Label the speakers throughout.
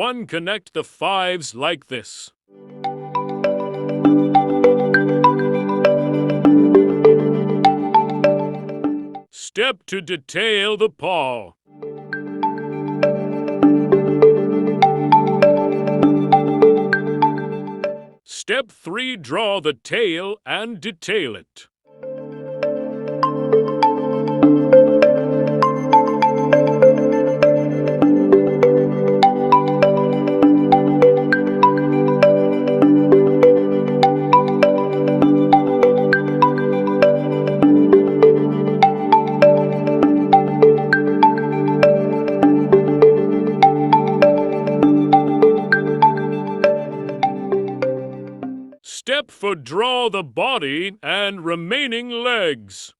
Speaker 1: 1 connect the 5s like this. Step to detail the paw. Step 3, draw the tail and detail it. Step for draw the body and remaining legs.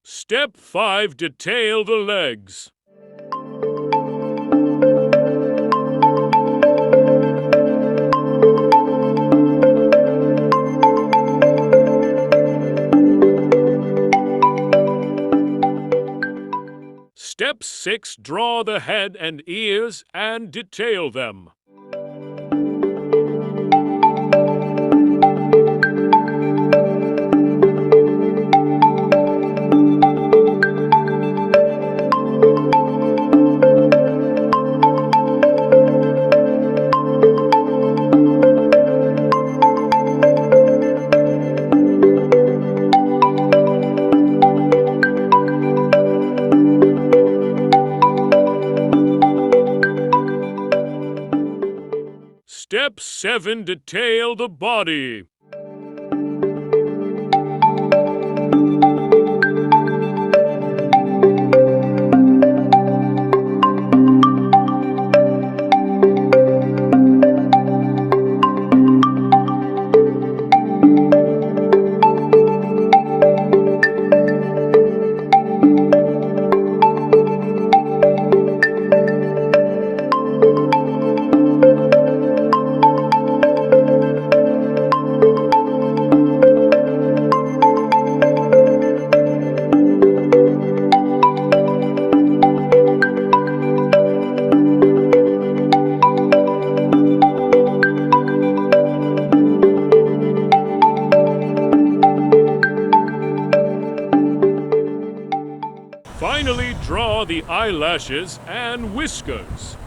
Speaker 1: Step 5, detail the legs. Step 6, draw the head and ears and detail them. Step 7, detail the body. Finally, draw the eyelashes and whiskers.